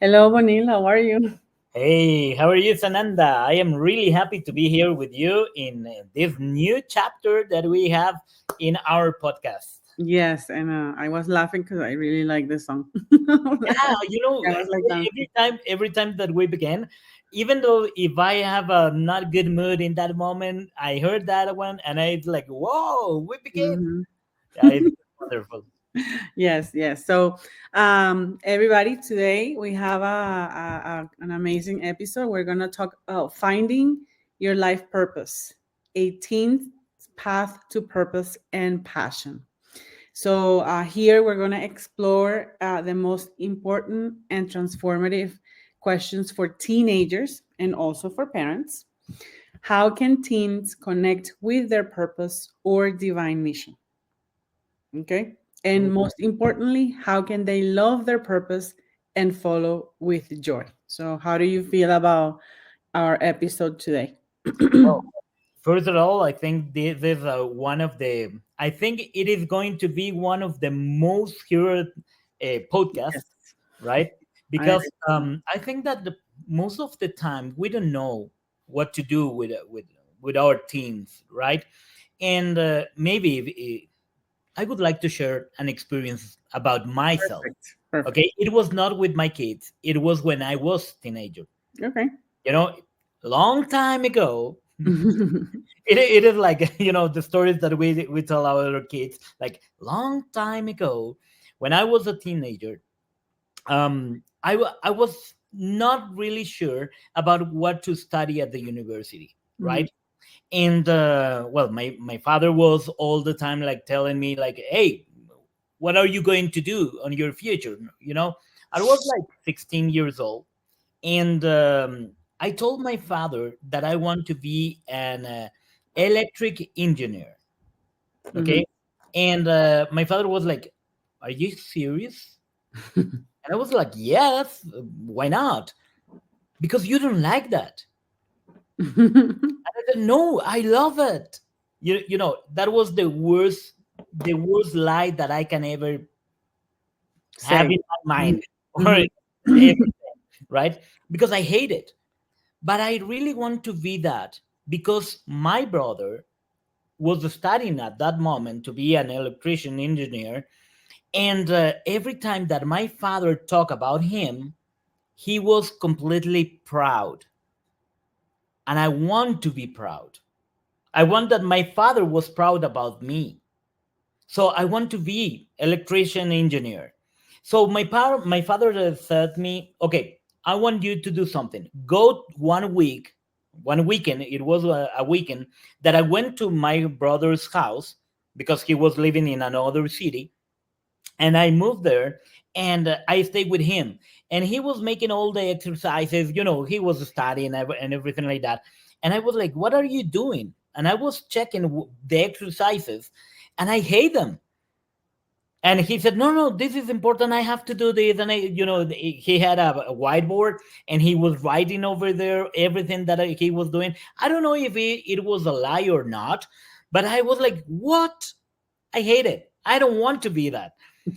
Hello, Bonil. How are you? Hey, how are you, Sananda? I am really happy to be here with you in this new chapter that we have in our podcast. Yes, and I was laughing because I really like this song. Yeah, I was like dancing. every time that we begin, even though if I have a not good mood in that moment, I heard that one and it's like, whoa, we begin. Mhm. Yeah, it's wonderful. Yes, yes. So, everybody, today we have an amazing episode. We're gonna talk about finding your life purpose, 18th path to purpose and passion. So, here we're going to explore the most important and transformative questions for teenagers and also for parents. How can teens connect with their purpose or divine mission? Okay. And most importantly, how can they love their purpose and follow with joy? So, how do you feel about our episode today? Well, first of all, I think this is one of the. I think it is going to be one of the most heard Yes, podcasts, right? I agree. Because I think that most of the time we don't know what to do with our teams, right? And maybe I would like to share an experience about myself. Perfect. Perfect. Okay, it was not with my kids; it was when I was teenager. Okay. You know, long time ago. It is like the stories that we tell our kids like long time ago when I was a teenager. I was not really sure about what to study at the university, Mhm. right? And well, my father was all the time like telling me like, hey, what are you going to do on your future? I was like 16 years old, and I told my father that I want to be an electric engineer. Mhm. Okay, and my father was like, "Are you serious?" And I was like, "Yes, why not? Because you don't like that." And I said, "No, I love it." That was the worst lie that I can ever have Say. in my mind, or Mhm. everything, right? Because I hate it. But I really want to be that because my brother was studying at that moment to be an electrician engineer. And every time that my father talked about him, he was completely proud. And I want to be proud. I want that my father was proud about me. So I want to be electrician engineer. So my father said to me, okay, I want you to do something. Go one week, one weekend. It was a weekend that I went to my brother's house because he was living in another city, and I moved there, and I stayed with him, and he was making all the exercises. He was studying and everything like that. And I was like, what are you doing? And I was checking the exercises, and I hate them. And he said, no, no, this is important, I have to do this. And he had a whiteboard, and he was writing over there everything that he was doing. I don't know if it was a lie or not, but I was like, what? I hate it. I don't want to be that.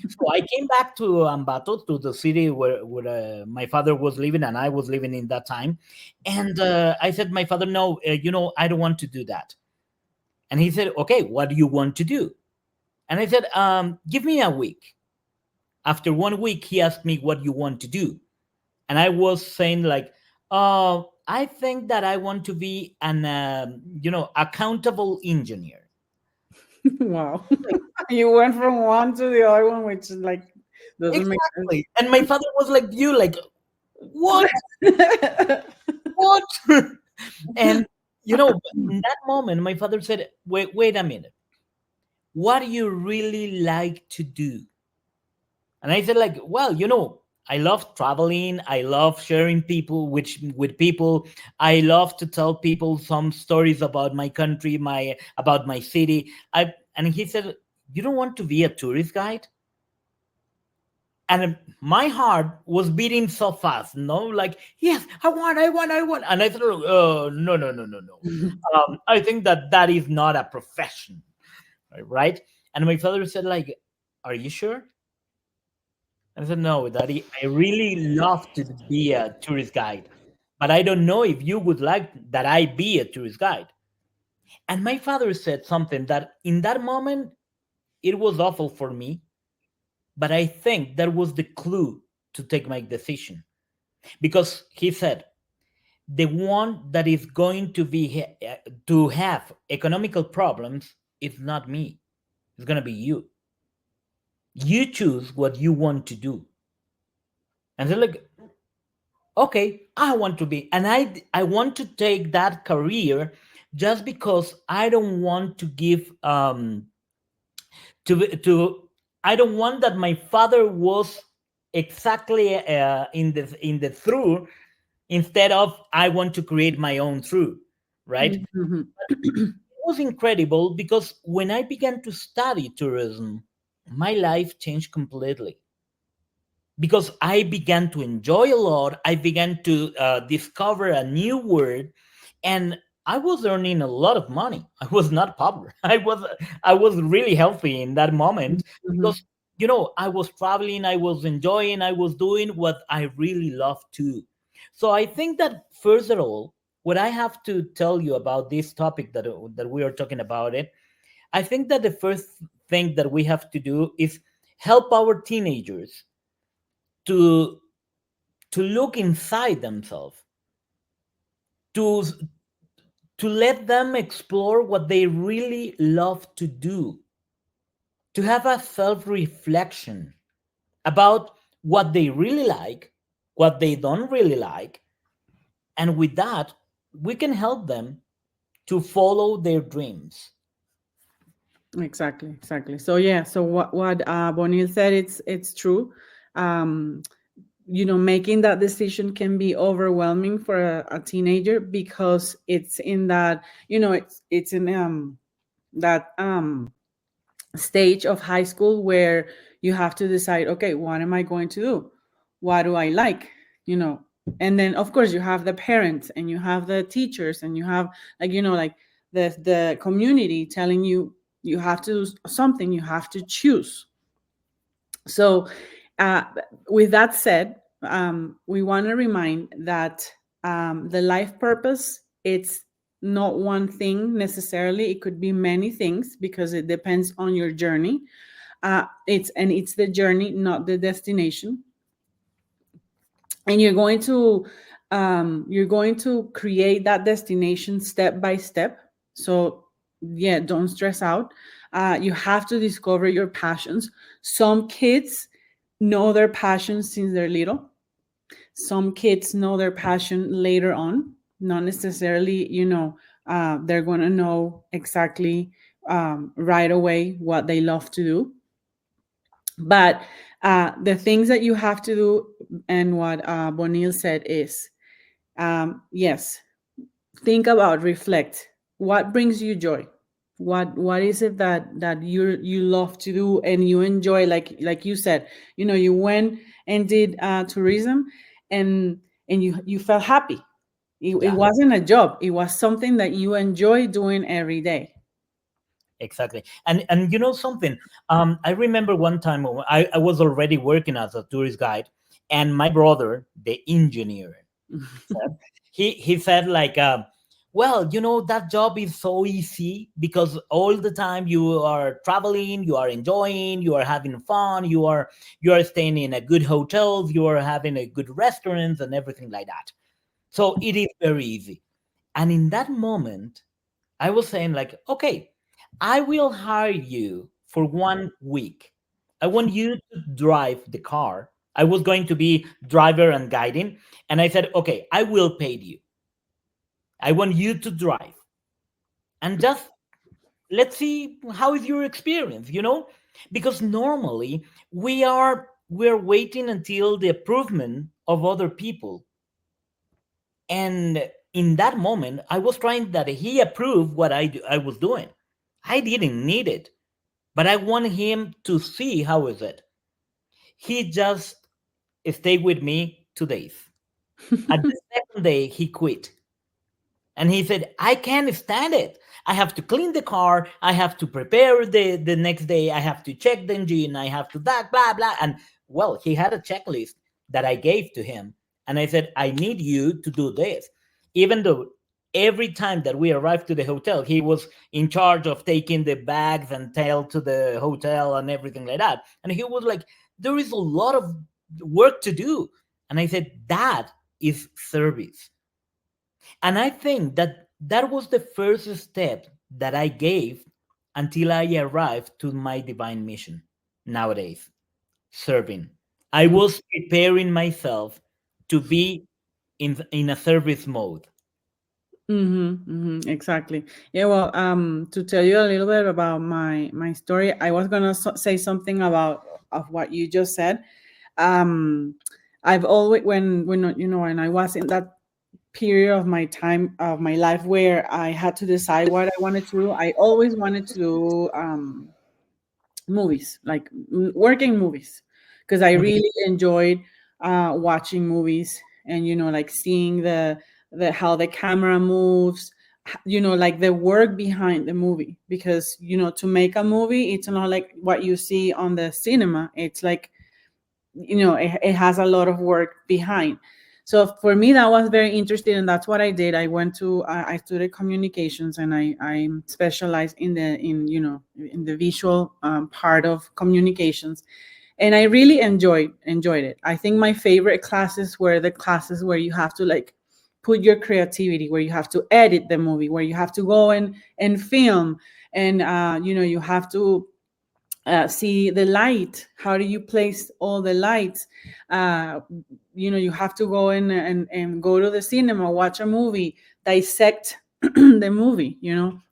So I came back to Ambato, to the city where my father was living and I was living in that time. And I said, my father, no, I don't want to do that. And he said, okay, what do you want to do? And I said, give me a week. After 1 week, he asked me, what you want to do? And I was saying like, I think that I want to be an, accountable engineer. Wow. You went from one to the other one, which is like doesn't make Exactly. And my father was like, you like, what? sense. What? And in that moment, my father said, wait a minute. What do you really like to do? And I said, like, well, I love traveling. I love sharing people with people. I love to tell people some stories about my country, my about my city. And he said, you don't want to be a tourist guide? And my heart was beating so fast, like, yes, I want. And I said, no, no, no, no, no. I think that is not a profession, right? And my father said, like, are you sure? I said, no, Daddy, I really love to be a tourist guide, but I don't know if you would like that I be a tourist guide. And my father said something that in that moment, it was awful for me, but I think that was the clue to take my decision. Because he said, the one that is going to to have economical problems is not me. It's going to be you. You choose what you want to do. And they're like, okay, I want to be, and I want to take that career just because I don't want to give to I don't want that my father was exactly in the through, instead of I want to create my own through, right? Mhm. It was incredible because when I began to study tourism, my life changed completely because I began to enjoy a lot. I began to discover a new word, and I was earning a lot of money. I was not poor. I was really healthy in that moment Mhm. because I was traveling, I was enjoying, I was doing what I really love to. So I think that first of all, what I have to tell you about this topic that we are talking about it, I think that the first thing that we have to do is help our teenagers to look inside themselves, to let them explore what they really love to do, to have a self reflection about what they really like, what they don't really like, and with that we can help them to follow their dreams. Exactly, exactly. So yeah, so what Bonil said, it's true. Um, making that decision can be overwhelming for a teenager because it's in that, it's in that stage of high school where you have to decide, okay, what am I going to do? What do I like? You know, and then of course you have the parents and you have the teachers and you have, like the community telling you you have to do something, you have to choose. So, uh, with that said, we want to remind that the life purpose, it's not one thing necessarily. It could be many things because it depends on your journey. It's the journey, not the destination. And you're going to create that destination step by step. So yeah, don't stress out. You have to discover your passions. Some kids know their passions since they're little. Some kids know their passion later on, not necessarily, they're going to know exactly right away what they love to do. But the things that you have to do, and what Bonil said is, yes, think about, reflect. What brings you joy? What is it that you love to do and you enjoy? Like you said, you went and did tourism, and you felt happy. It Yeah, wasn't a job. It was something that you enjoy doing every day. exactly. And you know something, I remember one time when I was already working as a tourist guide, and my brother, the engineer, said, he said like, well, that job is so easy because all the time you are traveling, you are enjoying, you are having fun, you are staying in a good hotels, you are having a good restaurants and everything like that, so it is very easy. And in that moment I was saying like, okay, I will hire you for 1 week. I want you to drive the car. I was going to be driver and guiding. And I said, okay, I will pay you. I want you to drive. And just let's see how is your experience, Because normally we're waiting until the approval of other people. And in that moment, I was trying that he approve what I was doing. I didn't need it, but I want him to see how is it. He just stayed with me 2 days. At the second day, he quit. And he said, I can't stand it. I have to clean the car. I have to prepare the next day. I have to check the engine. I have to that, blah, blah. And well, he had a checklist that I gave to him, and I said, I need you to do this. Even though every time that we arrived to the hotel, he was in charge of taking the bags and tail to the hotel and everything like that. And he was like, there is a lot of work to do. And I said, that is service. And I think that that was the first step that I gave until I arrived to my divine mission nowadays, serving. I was preparing myself to be in a service mode. Exactly. Yeah. Well, to tell you a little bit about my story, I was gonna say something about of what you just said. Um, I've always when you know when I was in that period of my time of my life where I had to decide what I wanted to do, I always wanted to do movies, like working movies, because I Mhm. really enjoyed watching movies and like seeing the how the camera moves, like the work behind the movie. Because to make a movie, it's not like what you see on the cinema. It's like it has a lot of work behind. So for me, that was very interesting, and that's what I did. I went to I studied communications, and I specialized in the visual part of communications, and I really enjoyed it. I think my favorite classes were the classes where you have to like put your creativity, where you have to edit the movie, where you have to go and film, and you have to see the light. How do you place all the lights? uh, you have to go in and go to the cinema, watch a movie, dissect the movie.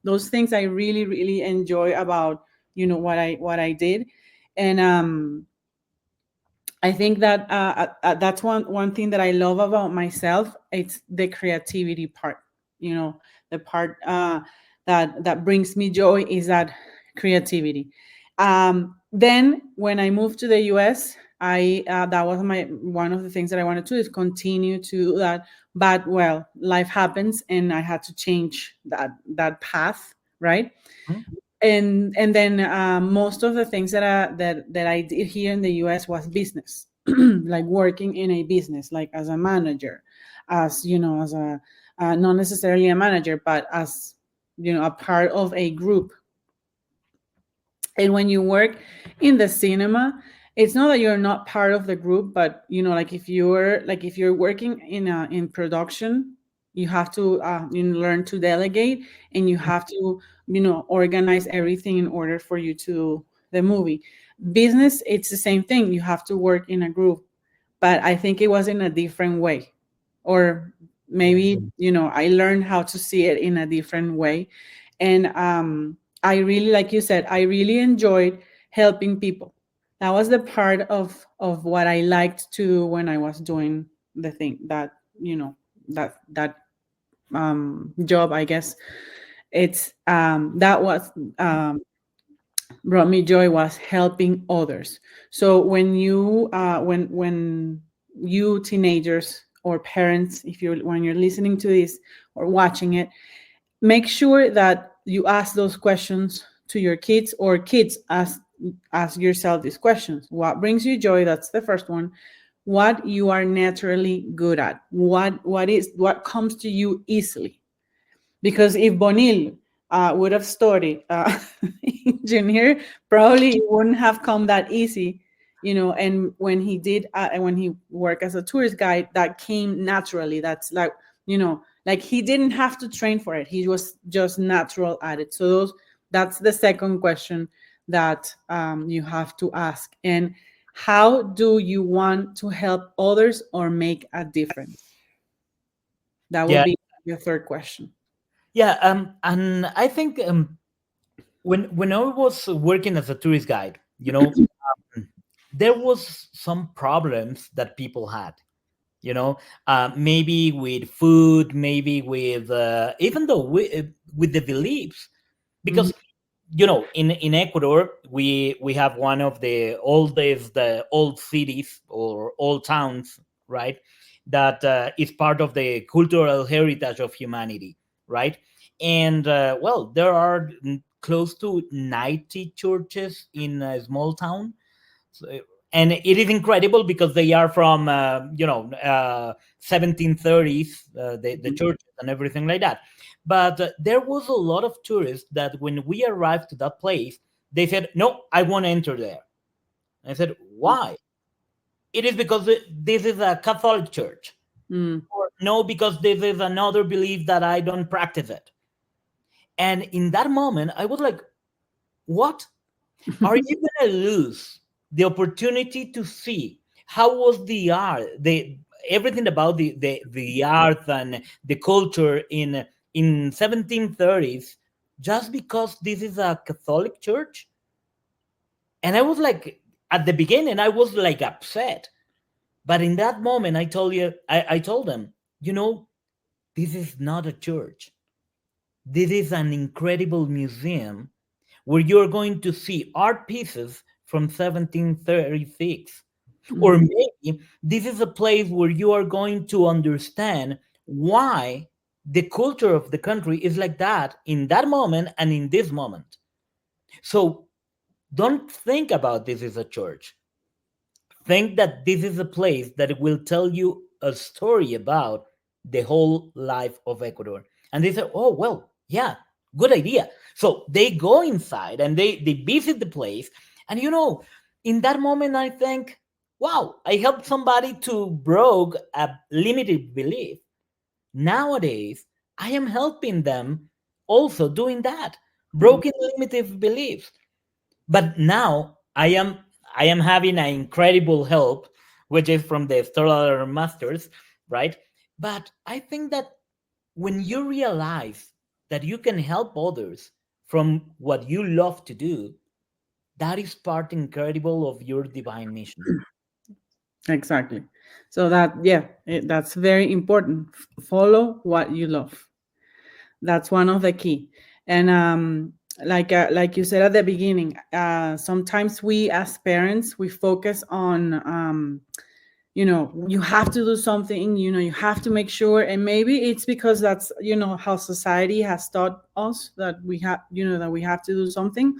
Those things I really really enjoy about what I did. And I think that that's one thing that I love about myself. It's the creativity part. The part that brings me joy is that creativity. Then when I moved to the U.S., I that was my one of the things that I wanted to do, is continue to do that. But well, life happens, and I had to change that path, right? And then most of the things that I did here in the US was business, like working in a business, like as a manager, as as a not necessarily a manager, but as a part of a group. And when you work in the cinema, it's not that you're not part of the group, but like if you're working in production, you have to learn to delegate, and you have to organize everything in order for you to do the movie. Business, it's the same thing. You have to work in a group, but I think it was in a different way. Or Yeah. maybe I learned how to see it in a different way. And I really, like you said, I really enjoyed helping people. That was the part of what I liked to do when I was doing the thing that that job, I guess. It's that was brought me joy, was helping others. So when you teenagers or parents, if you're when you're listening to this or watching it, make sure that you ask those questions to your kids, or kids ask yourself these questions. What brings you joy? That's the first one. What you are naturally good at. What comes to you easily. Because if Bonil would have studied engineer, probably it wouldn't have come that easy. And when he worked as a tourist guide, that came naturally. That's like he didn't have to train for it. He was just natural at it. So that's the second question that you have to ask. And how do you want to help others or make a difference? That would Yeah. be your third question. Yeah. And I think when I was working as a tourist guide, there was some problems that people had. Maybe with food, maybe with even though with the beliefs, Mhm. because in Ecuador we have one of the oldest old cities or old towns, right? That is part of the cultural heritage of humanity, right? And well, there are close to 90 churches in a small town. So, And it is incredible because they are from 1730s, the Mhm. churches and everything like that. But there was a lot of tourists that when we arrived to that place, they said, no, I won't enter there. I said, why? It is because this is a Catholic church. Mm. Or no, because this is another belief that I don't practice it. And in that moment, I was like, what? Are you going to lose the opportunity to see how was the art, the everything about the art and the culture in 1730s just because this is a Catholic church? And I was like, at the beginning, I was like upset. But in that moment, I told them, this is not a church. This is an incredible museum where you're going to see art pieces from 1736. Or Mhm. maybe this is a place where you are going to understand why the culture of the country is like that in that moment and in this moment. So don't think about this as a church. Think that this is a place that will tell you a story about the whole life of Ecuador. And they say, oh, well, yeah, good idea. So they go inside and they visit the place. And in that moment, I think, wow, I helped somebody to broke a limited belief. Nowadays, I am helping them also doing that, Mhm. broken limited beliefs. But now I am having an incredible help, which is from the Estrella masters, right? But I think that when you realize that you can help others from what you love to do, that is part incredible of your divine mission. Exactly. So that, yeah, that's very important. Follow what you love. That's one of the key. And like you said at the beginning, sometimes we as parents we focus on you have to do something, you have to make sure, and maybe it's because that's how society has taught us that we have that we have to do something,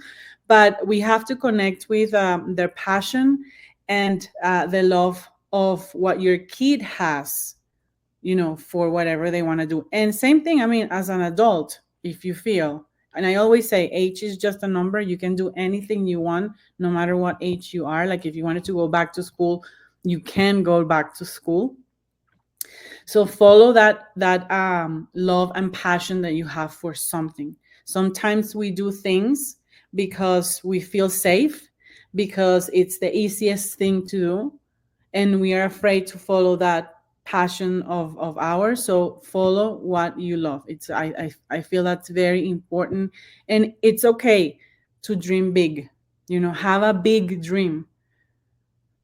but we have to connect with their passion and the love of what your kid has, for whatever they want to do. And same thing, I mean, as an adult, if you feel, and I always say age is just a number. You can do anything you want, no matter what age you are. Like if you wanted to go back to school, you can go back to school. So follow that love and passion that you have for something. Sometimes we do things because we feel safe, because it's the easiest thing to do, and we are afraid to follow that passion of ours. So follow what you love. I feel that's very important, and it's okay to dream big. Have a big dream,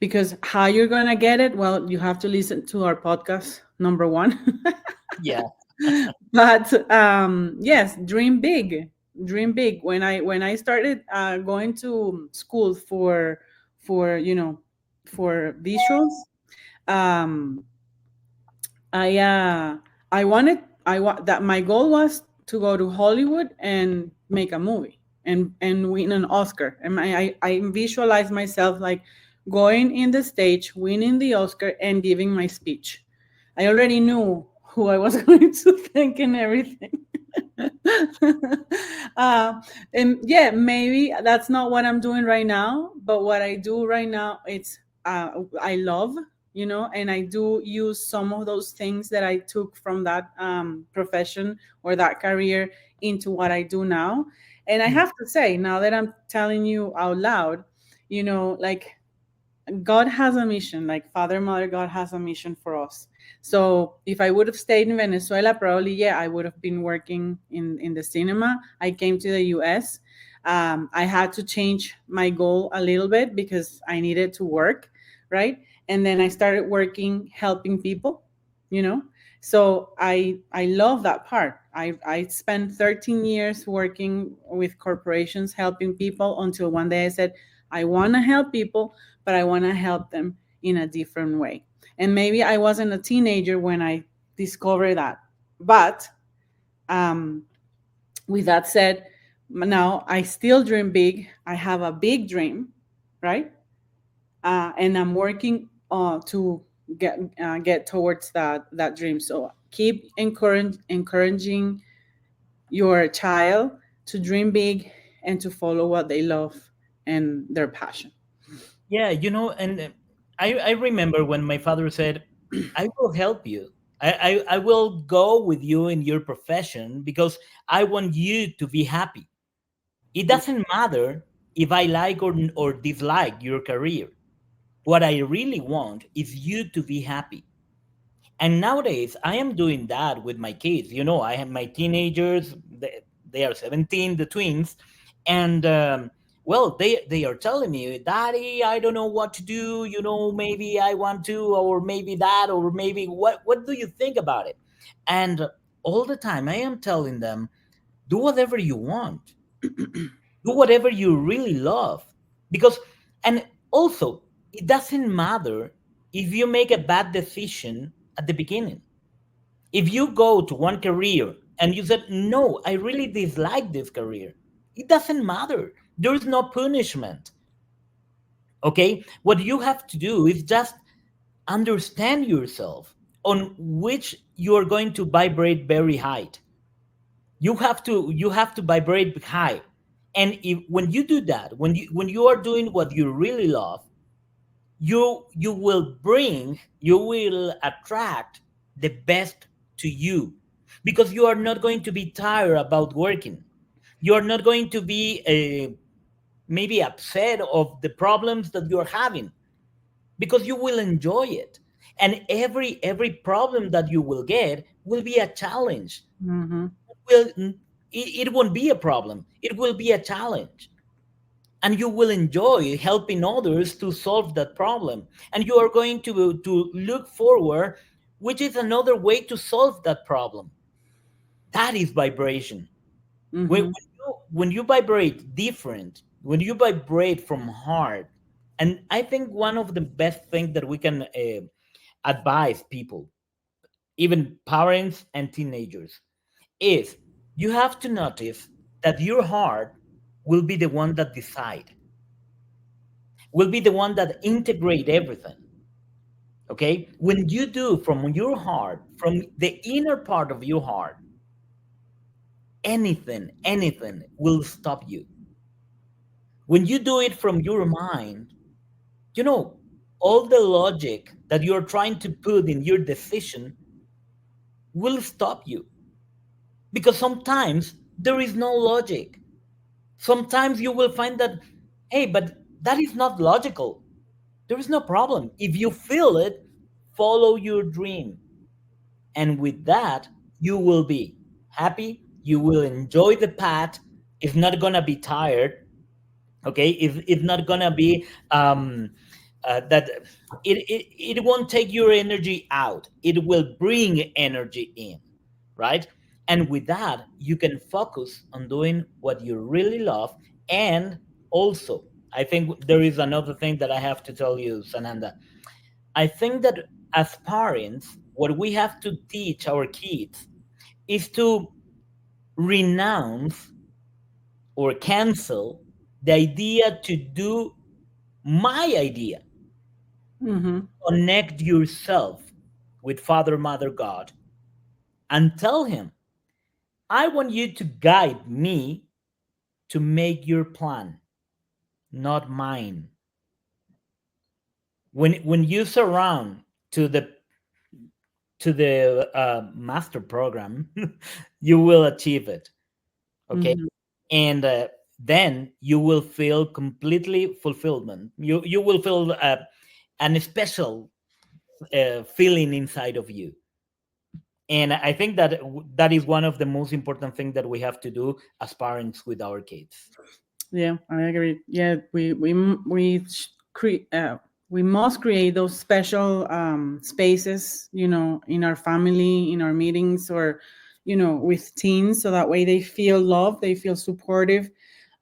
because how you're gonna get it? Well, you have to listen to our podcast number one. Yeah. But yes, dream big, dream big. When I started going to school for visuals, um I I wanted I wa- that my goal was to go to Hollywood and make a movie and win an Oscar. And I visualize myself like going in the stage, winning the Oscar, and giving my speech. I already knew who I was going to thank and everything. uh, and yeah, maybe that's not what I'm doing right now, but what I do right now, it's I love, and I do use some of those things that I took from that profession or that career into what I do now. And I have to say, now that I'm telling you out loud, like God has a mission, like Father, Mother, God has a mission for us. So if I would have stayed in Venezuela, probably, yeah, I would have been working in the cinema. I came to the US. I had to change my goal a little bit because I needed to work, right? And then I started working, helping people, you know. So I love that part. I spent 13 years working with corporations, helping people until one day I said, I want to help people, but I want to help them in a different way. And maybe I wasn't a teenager when I discovered that. But um, with that said, now I still dream big. I have a big dream, right? and I'm working to get towards that dream. So keep encouraging your child to dream big and to follow what they love and their passion. Yeah, and I remember when my father said, I will help you. I will go with you in your profession because I want you to be happy. It doesn't matter if I like or dislike your career. What I really want is you to be happy. And nowadays, I am doing that with my kids. I have my teenagers, they are 17, the twins, and well, they are telling me, Daddy, I don't know what to do. Maybe I want to, or maybe that, or maybe what do you think about it? And all the time, I am telling them, do whatever you want, do whatever you really love. Because, and also, it doesn't matter if you make a bad decision at the beginning. If you go to one career and you said, no, I really dislike this career, it doesn't matter. There is no punishment. Okay? What you have to do is just understand yourself on which you are going to vibrate very high. You have to vibrate high. And when you do that, when you are doing what you really love, you will attract the best to you, because you are not going to be tired about working. You are not going to be maybe upset of the problems that you're having, because you will enjoy it. And every problem that you will get will be a challenge. Mm-hmm. It won't be a problem, it will be a challenge. And you will enjoy helping others to solve that problem, and you are going to look forward, which is another way to solve that problem. That is vibration. when, Mm-hmm. when you vibrate different, when you vibrate from heart. And I think one of the best things that we can advise people, even parents and teenagers, is you have to notice that your heart will be the one that decide, will be the one that integrate everything. Okay, when you do from your heart, from the inner part of your heart, anything will stop you. When you do it from your mind, you know all the logic that you're trying to put in your decision will stop you, because sometimes there is no logic. Sometimes you will find that, hey, but that is not logical. There is no problem. If you feel it, follow your dream. And with that, you will be happy. You will enjoy the path. It's not going to be tired. Okay. It's not going to be that it won't take your energy out. It will bring energy in. Right. And with that, you can focus on doing what you really love. And also, I think there is another thing that I have to tell you, Sananda. I think that as parents, what we have to teach our kids is to renounce or cancel the idea to do my idea. Mm-hmm. Connect yourself with Father, Mother, God, and tell Him, I want you to guide me to make your plan, not mine. When you surround to the master program, you will achieve it. Okay. Mm-hmm. And then you will feel completely fulfillment. You will feel an special feeling inside of you. And I think that that is one of the most important things that we have to do as parents with our kids. Yeah, I agree. Yeah, we must create those special spaces, in our family, in our meetings, or with teens, so that way they feel loved, they feel supportive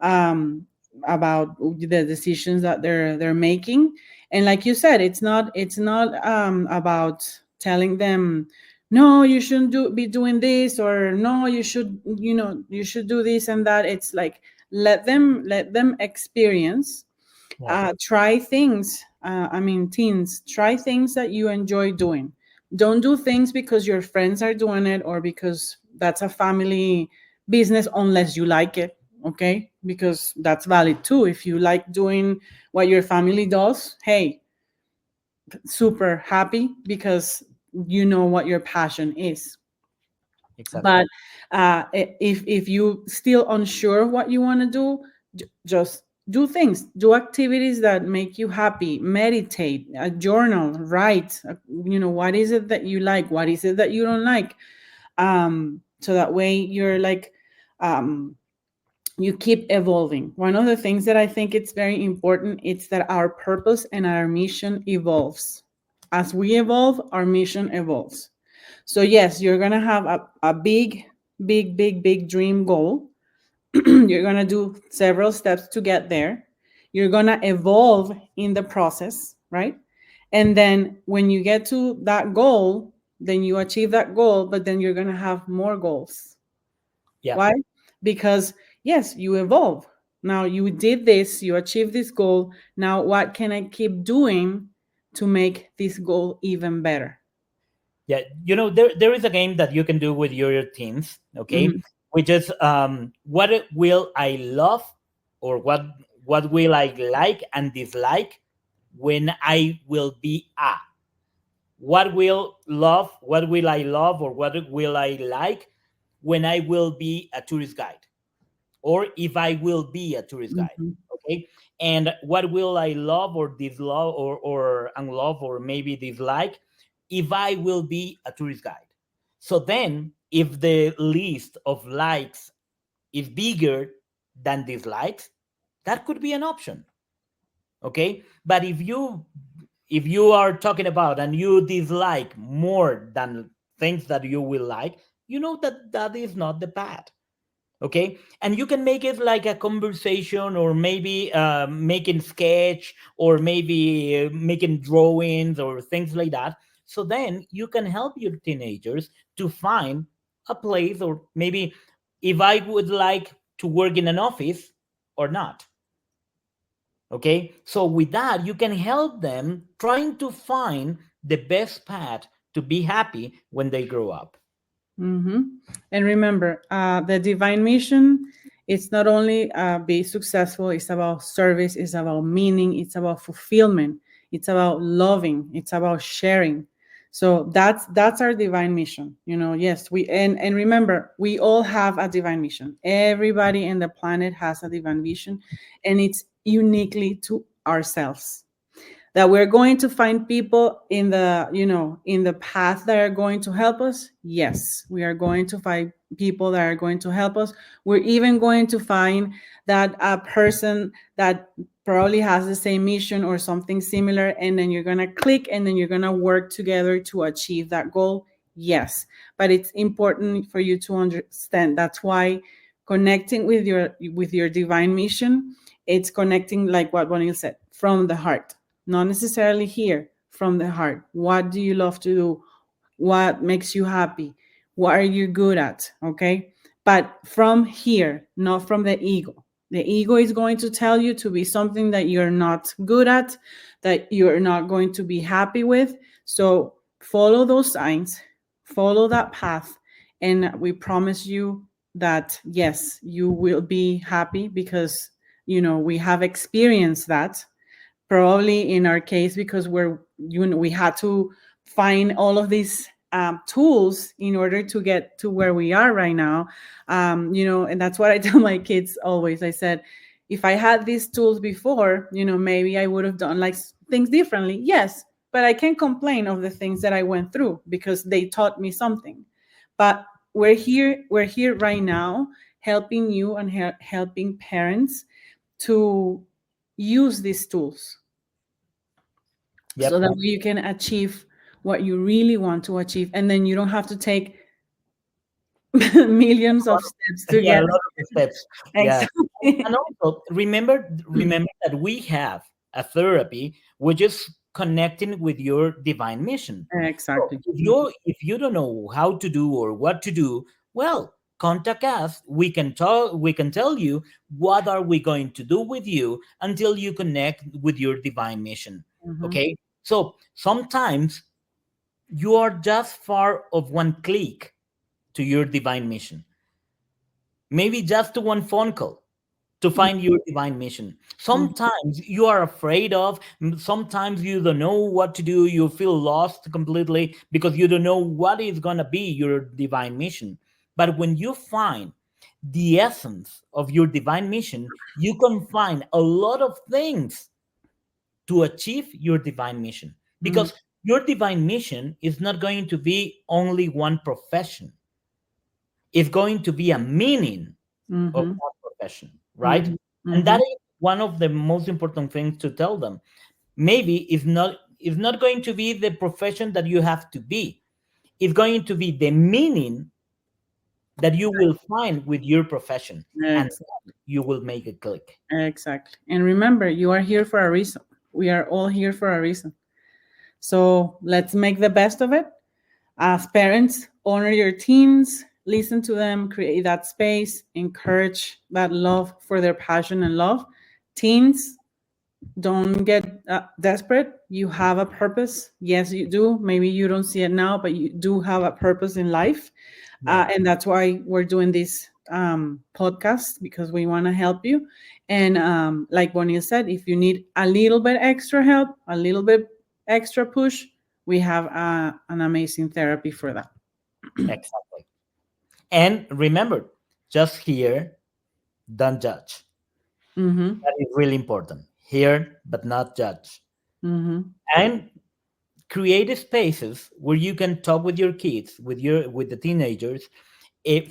um, about the decisions that they're making. And like you said, it's not about telling them, no, you shouldn't be doing this, or no, you should do this and that. It's like, let them experience, Yeah. try things, I mean, teens, try things that you enjoy doing. Don't do things because your friends are doing it or because that's a family business unless you like it, okay? Because that's valid too. If you like doing what your family does, hey, super happy because you know what your passion is. Exactly. But if you still unsure what you want to do, just do things, do activities that make you happy, meditate, a journal, write, what is it that you like, what is it that you don't like, so that way you're like, um, you keep evolving. One of the things that I think it's very important is that our purpose and our mission evolves. As we evolve, our mission evolves. So yes, you're gonna have a big, big, big, big dream goal. You're gonna do several steps to get there. You're gonna evolve in the process, right? And then when you get to that goal, then you achieve that goal, but then you're gonna have more goals. Yeah. Why? Because yes, you evolve. Now you did this, you achieved this goal. Now what can I keep doing to make this goal even better? Yeah, there is a game that you can do with your teams, okay? Mhm. Which is, what will I love, or what will I like and dislike when I will be a. What will I love, or what will I like when I will be a tourist guide, or if I will be a tourist guide. Mhm. Okay. And what will I love or dislove, or unlove, or maybe dislike if I will be a tourist guide? So then, if the list of likes is bigger than dislikes, that could be an option. Okay. But if you are talking about and you dislike more than things that you will like, you know that that is not the path. Okay. And you can make it like a conversation, or maybe making sketch, or maybe making drawings or things like that. So then you can help your teenagers to find a place, or maybe if I would like to work in an office or not. Okay. So with that, you can help them trying to find the best path to be happy when they grow up. Mm-hmm. And remember, the divine mission, it's not only be successful, it's about service, it's about meaning, it's about fulfillment, it's about loving, it's about sharing. So that's our divine mission. Yes, and remember, we all have a divine mission. Everybody in the planet has a divine mission, and it's uniquely to ourselves. That we're going to find people in the path that are going to help us. Yes, we are going to find people that are going to help us. We're even going to find that a person that probably has the same mission or something similar, and then you're going to click, and then you're going to work together to achieve that goal. Yes, but it's important for you to understand. That's why connecting with your divine mission, it's connecting, like what Bonil said, from the heart, not necessarily here, from the heart. What do you love to do? What makes you happy? What are you good at? Okay. But from here, not from the ego. The ego is going to tell you to be something that you're not good at, that you're not going to be happy with. So follow those signs, follow that path, and we promise you that yes, you will be happy because we have experienced that, probably in our case because we had to find all of these tools in order to get to where we are right now. And that's what I tell my kids always. I said, if I had these tools before, maybe I would have done like things differently. Yes, but I can't complain of the things that I went through because they taught me something. But we're here right now, helping you and helping parents to use these tools so Yep. that you can achieve what you really want to achieve, and then you don't have to take millions of steps to Yeah, get a lot of the steps. Yeah. And exactly. also remember that we have a therapy which is connecting with your divine mission. So Exactly. if you don't know how to do or what to do, well, contact us. We can tell you what are we going to do with you until you connect with your divine mission. Mm-hmm. Okay, so sometimes you are just far of one click to your divine mission, maybe just to one phone call to find your divine mission. Sometimes you are afraid of, sometimes you don't know what to do, you feel lost completely because you don't know what is going to be your divine mission. But when you find the essence of your divine mission, you can find a lot of things to achieve your divine mission, Mm-hmm. because your divine mission is not going to be only one profession, it's going to be a meaning of Mm-hmm. that profession, right? Mm-hmm. And that Mm-hmm. is one of the most important things to tell them. Maybe it's not going to be the profession that you have to be, it's going to be the meaning that you will find with your profession, and Ex- you will make a click. Exactly. And remember, you are here for a reason. We are all here for a reason. So let's make the best of it. As parents, honor your teens, listen to them, create that space, encourage that love for their passion and love. Teens, don't get desperate. You have a purpose. Yes, you do. Maybe you don't see it now, but you do have a purpose in life. Yeah, And that's why we're doing this podcast, because we want to help you. And like Bonnie said, if you need a little bit extra help, a little bit extra push, we have an amazing therapy for that. exactly. And remember, just hear, don't judge. Mm-hmm. That is really important. Hear, but not judge. Mm-hmm. And create spaces where you can talk with your kids, with the teenagers,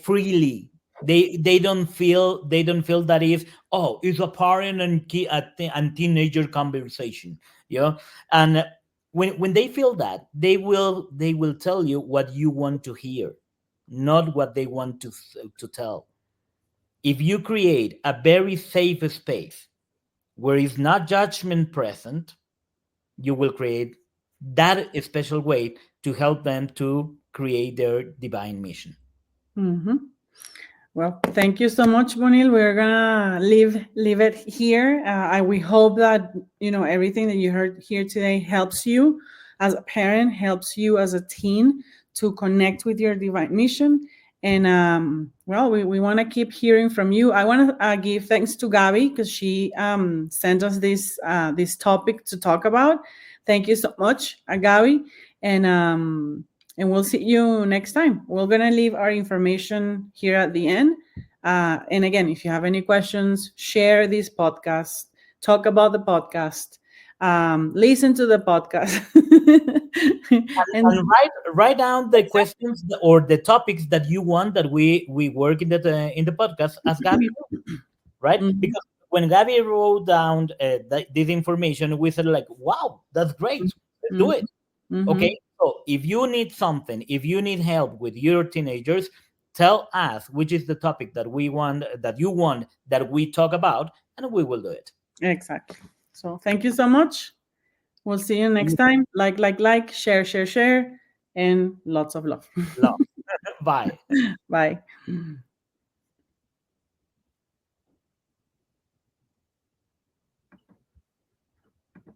freely. They don't feel that is, oh, it's a parent and teenager conversation, you know. And when they feel that, they will tell you what you want to hear, not what they want to tell. If you create a very safe space where is not judgment present, you will create that special way to help them to create their divine mission. Mm-hmm. Well, thank you so much, Bonil. We're gonna leave it here. We hope that everything that you heard here today helps you as a parent, helps you as a teen to connect with your divine mission. And well, we want to keep hearing from you. I want to give thanks to Gabi because she sent us this topic to talk about. Thank you so much, Gabi. And we'll see you next time. We're going to leave our information here at the end. And again, if you have any questions, share this podcast, talk about the podcast, listen to the podcast. And And write down the questions or the topics that you want that we work in the podcast as Gabby wrote, right? Mhm, Because when Gabby wrote down this information, we said like, wow, that's great, let's do mhm, it. mhm. Okay, so if you need something, if you need help with your teenagers, tell us which is the topic that you want that we talk about, and we will do it. Exactly. So thank you so much. We'll see you next time. Like, share, and lots of love. Love. Bye. Bye.